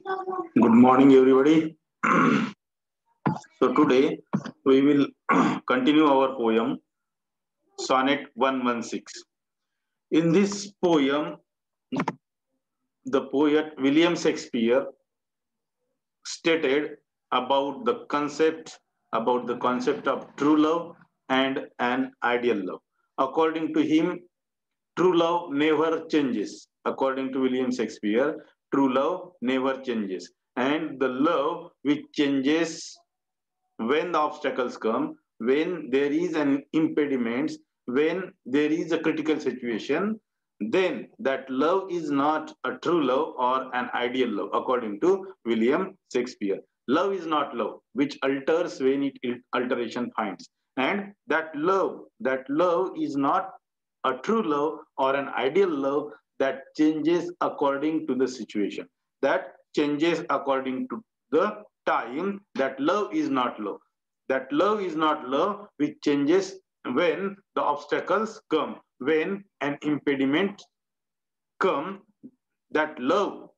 Good morning, everybody. So today we will continue our poem Sonnet 116. In this poem, the poet William Shakespeare stated about the concept of true love and an ideal love. According to him, true love never changes. According to William Shakespeare, true love never changes. And the love which changes when the obstacles come, when there is an impediment, when there is a critical situation, then that love is not a true love or an ideal love, according to William Shakespeare. Love is not love, which alters when it alteration finds. And that love is not a true love or an ideal love that changes according to the situation, that changes according to the time. That love is not love. That love is not love which changes when the obstacles come, when an impediment come. That love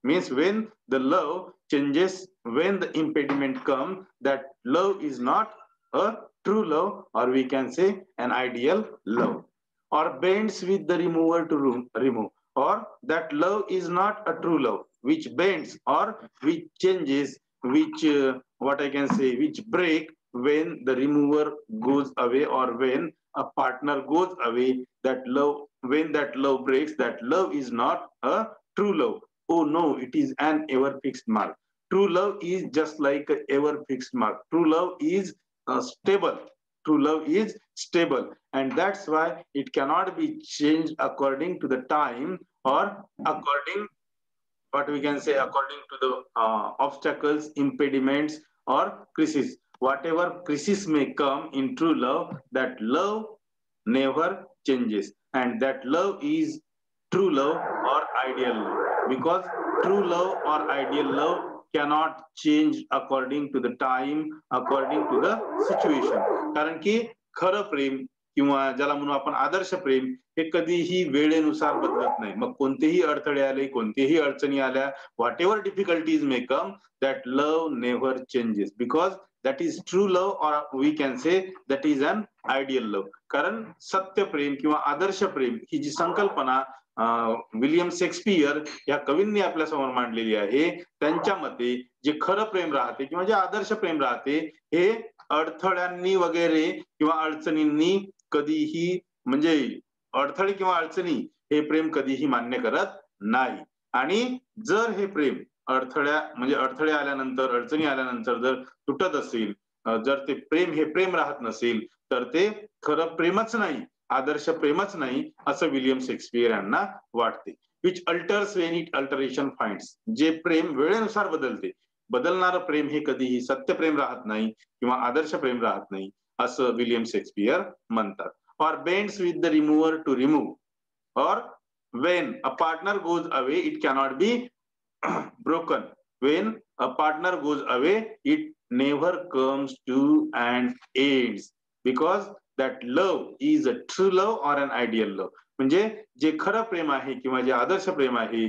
means when the love changes, when the impediment come, that love is not a true love, or we can say an ideal love, or bends with the remover to remove, or that love is not a true love which bends or which changes, which what I can say, which break when the remover goes away, or when a partner goes away. That love, when that love breaks, that love is not a true love. Oh no, it is an ever fixed mark. True love is just like a ever fixed mark. True love is stable. True love is stable, and that's why it cannot be changed according to the time, or according, what we can say, according to the obstacles, impediments, or crisis. Whatever crisis may come in true love, that love never changes, and that love is true love or ideal love, because true love or ideal love cannot change according to the time, according to the situation. कारण की खरं प्रेम, किंवा ज्याला म्हणून आपण आदर्श प्रेम, हे कधीही वेळेनुसार बदलत नाही. मग कोणतेही अडथळे आले, कोणतेही अडचणी आल्या, whatever difficulties may come, that love never changes, because that is true love, or we can say that is an ideal love. कारण सत्य प्रेम किंवा आदर्श प्रेम ही जी संकल्पना विलियम शेक्सपियर या कवींनी आपल्या समोर मांडलेली आहे, त्यांच्या मते जे खरं प्रेम राहते किंवा जे आदर्श प्रेम राहते, हे अडथळ्यांनी वगैरे किंवा अडचणींनी कधीही, म्हणजे अडथळे किंवा अडचणी हे प्रेम कधीही मान्य करत नाही. आणि जर हे प्रेम अडथळे आल्यानंतर, अडचणी आल्यानंतर जर तुटत असेल, जर ते प्रेम हे प्रेम राहत नसेल, तर ते खरं प्रेमच नाही, आदर्श प्रेमच नाही, असं विलियम शेक्सपियर यांना वाटते. Which alters when it alteration finds. जे प्रेम वेळेनुसार बदलते, बदलणारं प्रेम हे कधीही सत्य प्रेम राहत नाही किंवा आदर्श प्रेम राहत नाही, असं विलियम शेक्सपियर म्हणतात. Or bends with the remover to remove, or when a partner goes away it cannot be broken. When a partner goes away it never comes to an end, because that love is a true love or an ideal love. म्हणजे जे खरं प्रेम आहे किंवा जे आदर्श प्रेम आहे,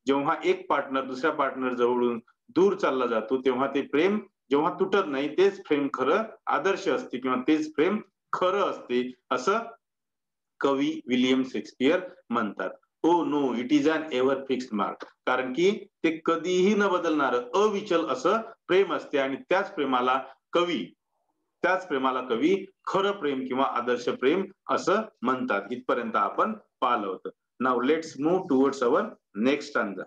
जेव्हा एक partner दुसऱ्या partner जवळून दूर चालला जातो, तेव्हा ते प्रेम जेव्हा तुटत नाही, तेच प्रेम खरं आदर्श असते किंवा तेच प्रेम खरं असते, असं कवी विलियम शेक्सपियर म्हणतात. O no, it is an ever fixed mark. कारण की ते कधीही न बदलणारं अविचल असं प्रेम असते, आणि त्याच प्रेमाला कवी खरं प्रेम किंवा आदर्श प्रेम असं म्हणतात. इथपर्यंत आपण पाहिलं होतं. Now let's move towards our next stanza.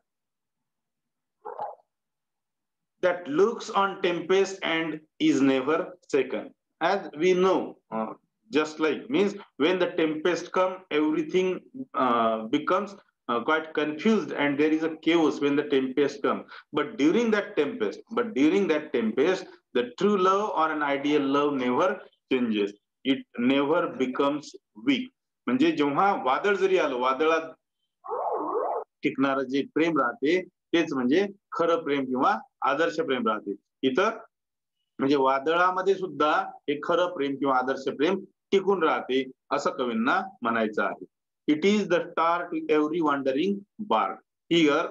That looks on tempest and is never shaken. As we know, just like means when the tempest come, everything becomes quite confused, and there is a chaos when the tempest come. But during that tempest, the true love or an ideal love never changes. It never becomes weak. म्हणजे जेव्हा वादळ जरी आलं, वादळात टिकणारं जे प्रेम राहते, तेच म्हणजे खरं प्रेम किंवा आदर्श प्रेम राहते. इथं म्हणजे वादळामध्ये सुद्धा हे खरं प्रेम किंवा आदर्श प्रेम टिकून राहते, असं कवींना म्हणायचं आहे. It is the star to every wandering bard. Here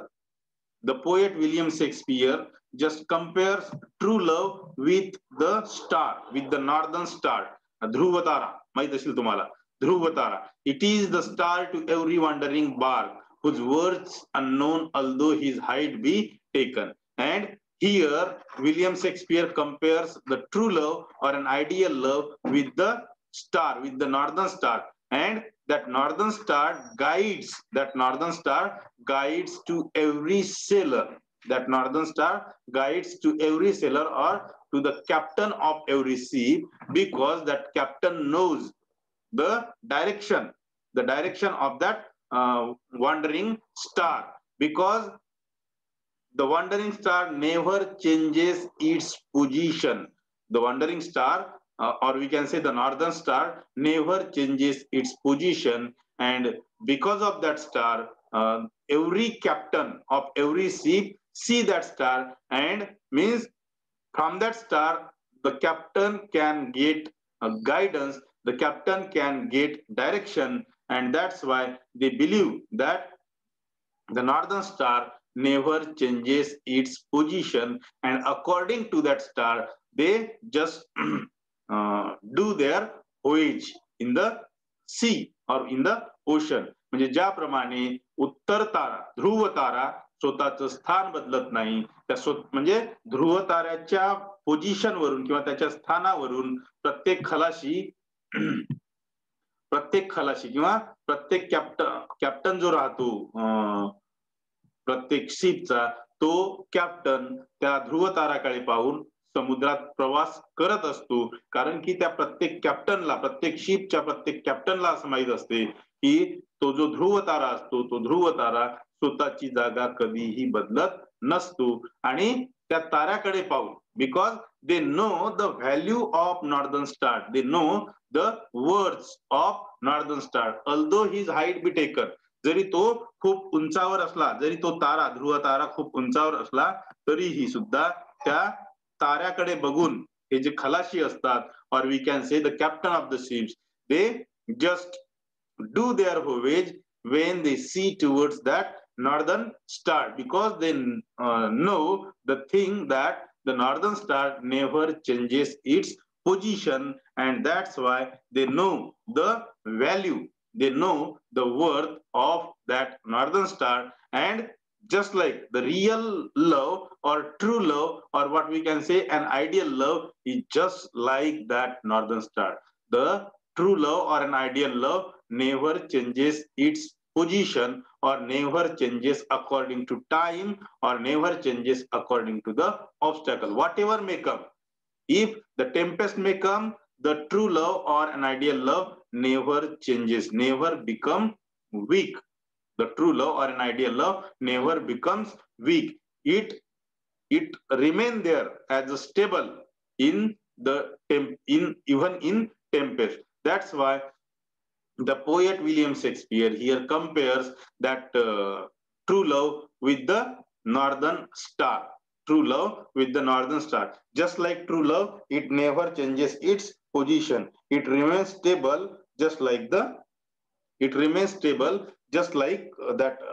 The poet William Shakespeare just compares true love with the star, with the northern star, Dhruva Tara. माहित असेल तुम्हाला Dhruva Tara. It is the star to every wandering bark, whose words unknown, although his height be taken. And here, William Shakespeare compares the true love or an ideal love with the star, with the northern star, and that northern star guides to every sailor. That northern star guides to every sailor or to the captain of every ship, because that captain knows the direction of that wandering star, because the wandering star never changes its position. The wandering star, or we can say the northern star, never changes its position. And because of that star, every captain of every ship see that star, and means from that star, the captain can get guidance, the captain can get direction, and that's why they believe that the northern star never changes its position, and according to that star, they just do their voyage in the sea or in the ocean. म्हणजे ज्याप्रमाणे उत्तर तारा, ध्रुव तारा स्वतःचं स्थान बदलत नाही, त्या म्हणजे ध्रुव ताऱ्याच्या position वरून किंवा त्याच्या स्थानावरून प्रत्येक खलाशी किंवा प्रत्येक कॅप्टन जो राहतो प्रत्येक शिपचा, तो कॅप्टन त्या ध्रुव ताराकडे पाहून समुद्रात प्रवास करत असतो. कारण की त्या प्रत्येक शिपच्या प्रत्येक कॅप्टनला असं माहित असते की तो जो ध्रुव तारा असतो, तो ध्रुव तारा स्वतःची जागा कधीही बदलत नसतो. आणि त्या ताऱ्याकडे पाहून, because they know the value of northern star, they know the words of northern star, although his height be taken. जरी तो खूप उंचावर असला, जरी तो तारा, ध्रुव तारा खूप उंचावर असला, तरीही सुद्धा त्या ताऱ्याकडे बघून हे जे खलाशी असतात, और we can say the captain of the ships, they just do their voyage when they see towards that northern star, because they know the thing that the northern star never changes its position, and that's why they know the value, they know the worth of that northern star. And just like the real love or true love, or what we can say an ideal love, is just like that northern star. The true love or an ideal love never changes its position, or never changes according to time, or never changes according to the obstacle, whatever may come. If the tempest may come, the true love or an ideal love never changes, never become weak. The true love or an ideal love never becomes weak. It remain there as a stable in the even in tempest. That's why the poet William Shakespeare here compares that true love with the northern star. True love with the northern star. Just like true love, it never changes its position. It remains stable, just like that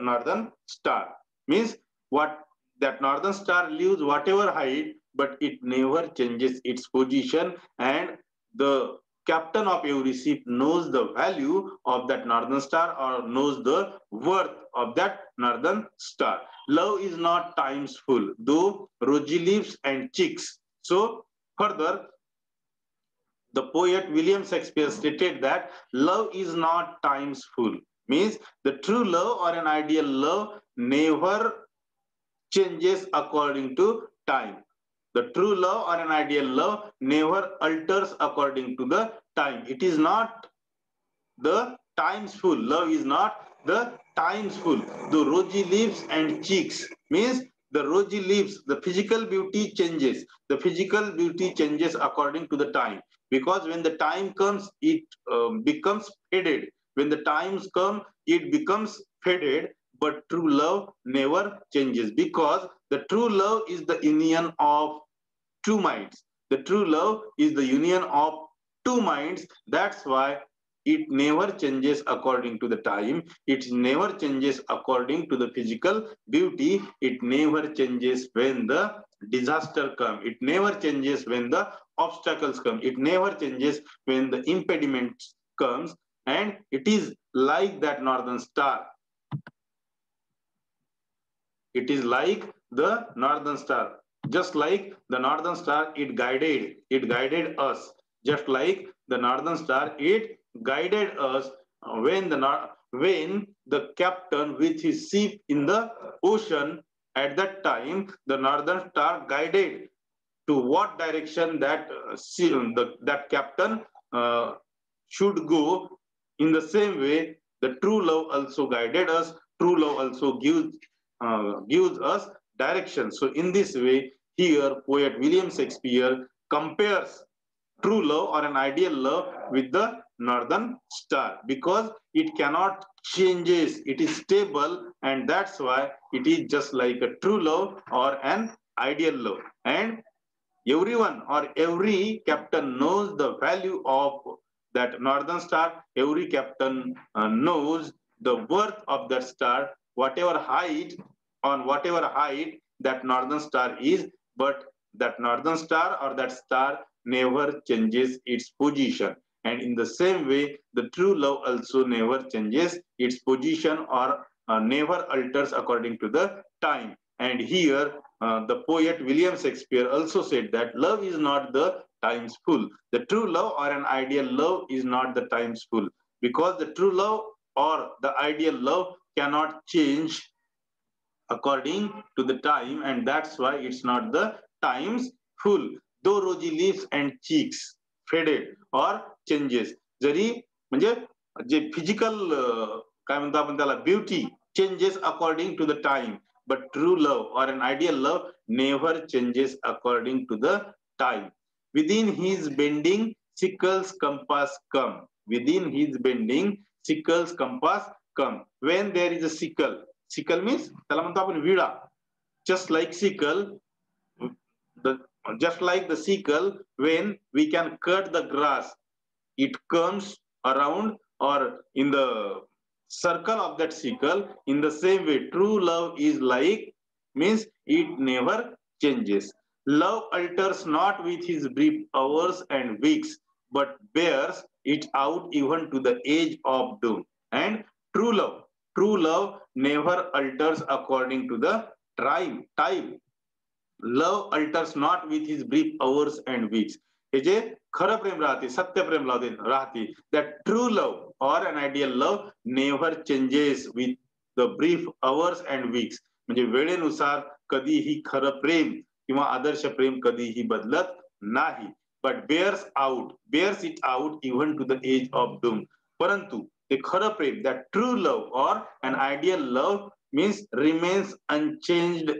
northern star. Means what, that northern star leaves whatever height, but it never changes its position, and the captain of every ship knows the value of that northern star, or knows the worth of that northern star. Love is not times full, though rosy lips and cheeks. So further, the poet William Shakespeare stated that love is not times full. Means the true love or an ideal love never changes according to time. The true love or an ideal love never alters according to the time. It is not the times full. Love is not the times full. The rosy lips and cheeks, means the rosy lips, the physical beauty changes. The physical beauty changes according to the time. Because when the time comes, it becomes faded. When the times come, it becomes faded. But true love never changes, because the true love is the union of two minds. The true love is the union of two minds. That's why it never changes according to the time. It never changes according to the physical beauty. It never changes when the disaster comes. It never changes when the obstacles come. It never changes when the impediments comes. And it is like that northern star. It is like the northern star. Just like the northern star, it guided us. Just like the northern star, it guided us when the captain with his ship in the ocean, at that time the northern star guided to what direction that captain should go. In the same way, the true love also guided us. True love also gives us direction. So in this way, here poet William Shakespeare compares true love or an ideal love with the northern star, because it cannot changes, it is stable, and that's why it is just like a true love or an ideal love. And everyone or every captain knows the value of that northern star. Every captain knows the worth of that star, whatever height that northern star is. But that northern star or that star never changes its position. And in the same way, the true love also never changes its position or never alters according to the time. And here the poet William Shakespeare also said that love is not the times full. The true love or an ideal love is not the times full, because the true love or the ideal love cannot change according to the time, and that's why it's not the times full. Though rosy lips and cheeks faded or changes, जरी म्हणजे जे physical काय म्हणतो आपण त्याला beauty changes according to the time, but true love or an ideal love never changes according to the time. Within his bending sickles compass come. Within his bending sickles compass come. When there is a sickle, sickle means त्याला म्हणतो आपण विळा. Just like sickle, the just like the sickle, when we can cut the grass, it comes around or in the circle of that sickle. In the same way, true love is like, means it never changes. Love alters not with his brief hours and weeks, but bears it out even to the age of doom. And true love never alters according to the time. Love alters not with his brief hours and weeks. हे जे खरं प्रेम राहते, सत्य प्रेम राहते, that true love or an ideal love never changes with the brief hours and weeks. म्हणजे वेळेनुसार कधीही खरं प्रेम किंवा आदर्श प्रेम कधीही बदलत नाही. But bears it out even to the age of doom. परंतु ते खरं प्रेम, that true love or an ideal love means remains unchanged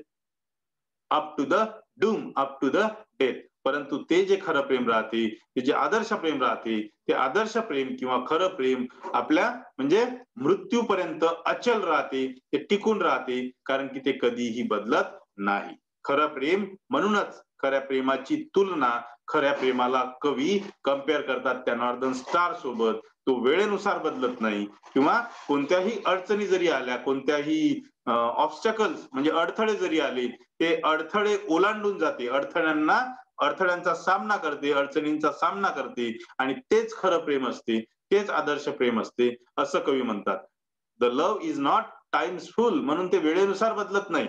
up to the doom, up to the death. परंतु ते जे खरं प्रेम राहते, ते जे आदर्श प्रेम राहते, ते आदर्श प्रेम किंवा खरं प्रेम आपल्या म्हणजे मृत्यूपर्यंत अचल राहते, ते टिकून राहते, कारण की ते कधीही बदलत नाही. खरं प्रेम, म्हणूनच खऱ्या प्रेमाची तुलना, खऱ्या प्रेमाला कवी कंपेअर करतात त्या नॉर्दर्न स्टार सोबत. तो वेळेनुसार बदलत नाही, किंवा कोणत्याही अडचणी जरी आल्या, कोणत्याही ऑब्स्टॅकल्स म्हणजे अडथळे जरी आले, ते अडथळे ओलांडून जाते, अडथळ्यांचा सामना करते, अडचणींचा सामना करते, आणि तेच खरं प्रेम असते, तेच आदर्श प्रेम असते, असं कवी म्हणतात. The love is not times full, म्हणून ते वेळेनुसार बदलत नाही.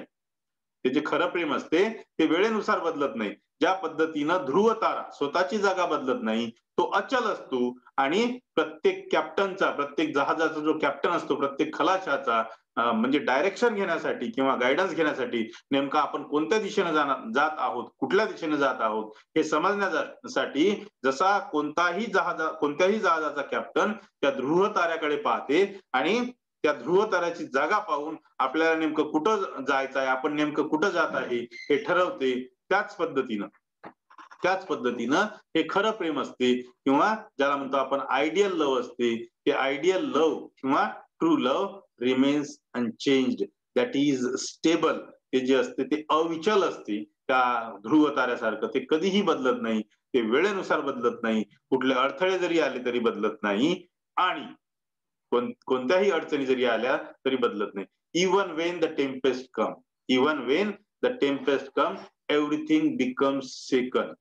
ते जे खरं प्रेम असते ते वेळेनुसार बदलत नाही. ज्या पद्धतीनं ध्रुव तारा स्वतःची जागा बदलत नाही, तो अचल असतो. आणि प्रत्येक कॅप्टनचा, प्रत्येक जहाजाचा जो कॅप्टन असतो, प्रत्येक खलाशाचा म्हणजे डायरेक्शन घेण्यासाठी किंवा गायडन्स घेण्यासाठी, नेमका आपण कोणत्या दिशेने जात आहोत, कुठल्या दिशेने जात आहोत हे समजण्यासाठी, जसा कोणत्याही जहाजाचा कॅप्टन त्या ध्रुव ताऱ्याकडे पाहते आणि त्या ध्रुव ताऱ्याची जागा पाहून आपल्याला नेमकं कुठं जायचं आहे, आपण नेमकं कुठं जात आहे हे ठरवते, त्याच पद्धतीनं हे खरं प्रेम असते, किंवा ज्याला म्हणतो आपण आयडियल लव्ह असते. ते आयडियल लव्ह किंवा true love remains unchanged, that is stable. ते जे असते ते अविचल असते, त्या ध्रुव ताऱ्यासारखं. ते कधीही बदलत नाही, ते वेळेनुसार बदलत नाही, कुठले अडथळे जरी आले तरी बदलत नाही. आणि कोणत्याही अडचणी जरी आल्या तरी बदलत नाही. Even when the Tempest come, even when the Tempest come, everything becomes second.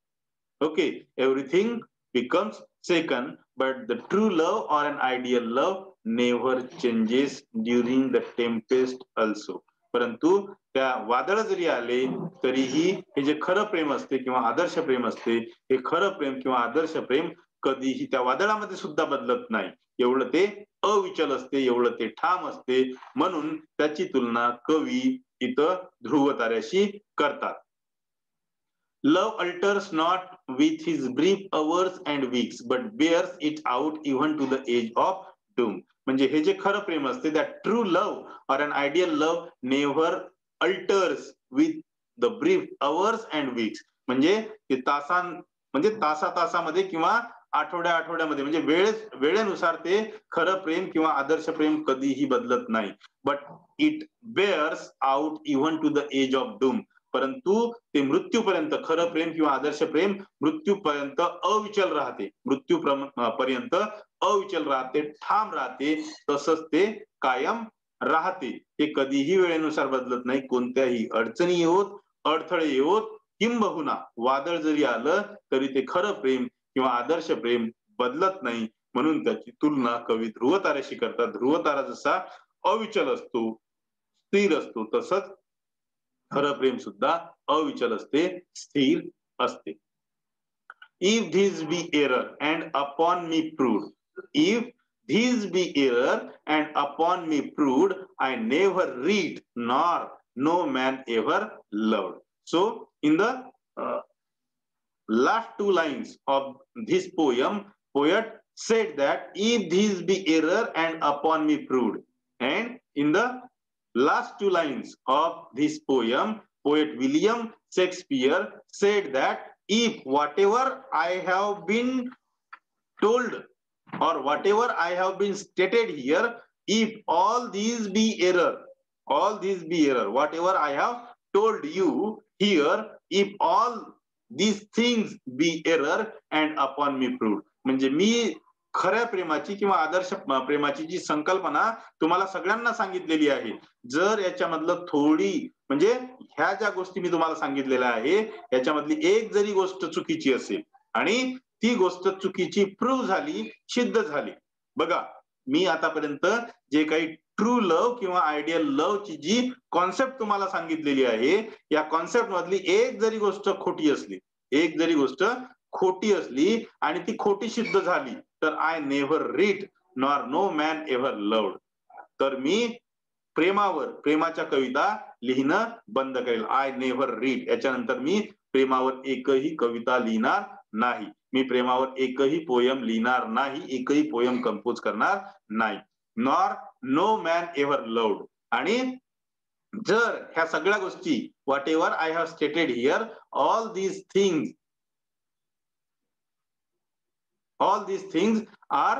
Okay, everything becomes second, but the true love or an ideal love never changes during the Tempest also. परंतु त्या वादळ जरी आले तरीही हे जे खरं प्रेम असते किंवा आदर्श प्रेम असते, हे खरं प्रेम किंवा आदर्श प्रेम कधीही त्या वादळामध्ये सुद्धा बदलत नाही. एवढं ते अविचल असते, एवढं ते ठाम असते. म्हणून त्याची तुलना कवी इथं ध्रुव ताऱ्याशी करतात. Love alters not with his brief hours and weeks, but bears it out even to the edge of doom. म्हणजे हे जे खरं प्रेम असते, that true love or an ideal love never alters with the brief hours and weeks. म्हणजे ते म्हणजे तासामध्ये किंवा आठवड्यामध्ये म्हणजे वेळेनुसार ते खरं प्रेम किंवा आदर्श प्रेम कधीही बदलत नाही. But it bears out even to the edge of doom. परंतु ते मृत्यूपर्यंत खरं प्रेम किंवा आदर्श प्रेम मृत्यूपर्यंत अविचल राहते, मृत्यूपर्यंत अविचल राहते, ठाम राहते, तसंच ते कायम राहते. ते कधीही वेळेनुसार बदलत नाही. कोणत्याही अडचणी येवोत, अडथळे येवोत, किंबहुना वादळ जरी आलं तरी ते खरं प्रेम किंवा आदर्श प्रेम बदलत नाही. म्हणून त्याची तुलना कवी ध्रुव ताऱ्याशी करतात. ध्रुव तारा जसा अविचल असतो, स्थिर असतो, तसंच खरं प्रेम सुद्धा अविचल असते, स्थिर असते. If these be error and upon me proved, if these be error and upon me proved, I never read nor no man ever loved. So in the last two lines of this poem, poet said that if these be error and upon me proved, and in the last two lines of this poem, poet William Shakespeare said that if whatever I have been told or whatever I have been stated here, if all these be error, whatever I have told you here, if all these things be error and upon me proved. म्हणजे मी खऱ्या प्रेमाची किंवा आदर्श प्रेमाची जी संकल्पना तुम्हाला सगळ्यांना सांगितलेली आहे, जर याच्यामधलं थोडी म्हणजे ह्या ज्या गोष्टी मी तुम्हाला सांगितलेल्या आहे याच्यामधली एक जरी गोष्ट चुकीची असेल आणि ती गोष्ट चुकीची प्रूव्ह झाली, सिद्ध झाली, बघा मी आतापर्यंत जे काही ट्रू लव्ह किंवा आयडियल लव्ह ची जी कॉन्सेप्ट तुम्हाला सांगितलेली आहे, या कॉन्सेप्ट मधली एक जरी गोष्ट खोटी असली आणि ती खोटी सिद्ध झाली तर I never read nor no man ever loved. तर मी प्रेमाच्या कविता लिहिणं बंद करेल. आय नेव्हर रीड, याच्यानंतर मी प्रेमावर एकही कविता लिहिणार नाही, मी प्रेमावर एकही पोयम लिहिणार नाही, एकही पोयम कंपोज करणार नाही. Nor no man ever loved. आणि जर ह्या सगळ्या गोष्टी whatever I have stated here, all these things are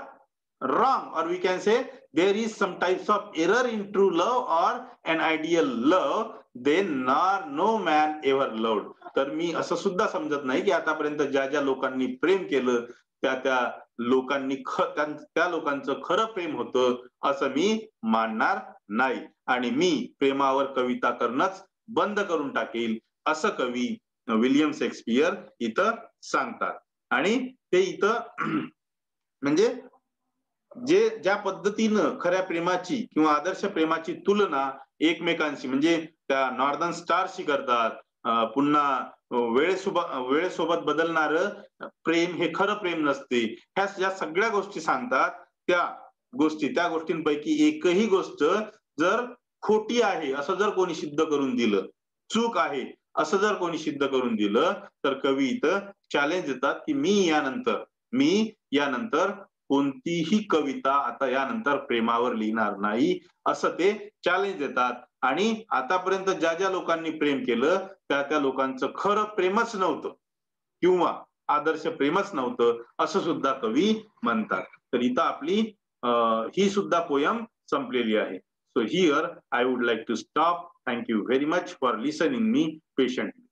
wrong, or we can say there is some types of error in true love or an ideal love, then no man ever loved. तर मी असं सुद्धा समजत नाही की आतापर्यंत ज्या लोकांनी प्रेम केलं त्या लोकांचं खरं प्रेम होतं असं मी मानणार नाही आणि मी प्रेमावर कविता करणंच बंद करून टाकेल, असं कवी विलियम शेक्सपियर इथं सांगतात. आणि ते इथं म्हणजे ज्या पद्धतीनं खऱ्या प्रेमाची किंवा आदर्श प्रेमाची तुलना एकमेकांशी म्हणजे त्या नॉर्दर्न स्टारशी करतात, पुन्हा वेळेसोबत बदलणारं प्रेम हे खरं प्रेम नसते, ह्या ज्या सगळ्या गोष्टी सांगतात त्या गोष्टींपैकी एकही गोष्ट जर खोटी आहे असं जर कोणी सिद्ध करून दिलं, चूक आहे असं जर कोणी सिद्ध करून दिलं, तर कवी इथं चॅलेंज देतात की मी यानंतर कोणतीही कविता आता यानंतर प्रेमावर लिहिणार नाही, असं ते चॅलेंज देतात. आणि आतापर्यंत ज्या लोकांनी प्रेम केलं त्या लोकांचं खरं प्रेमच नव्हतं किंवा आदर्श प्रेमच नव्हतं असं सुद्धा कवी म्हणतात. तर इथं आपली ही सुद्धा पोयम संपलेली आहे. So here I would like to stop. Thank you very much for listening me patiently.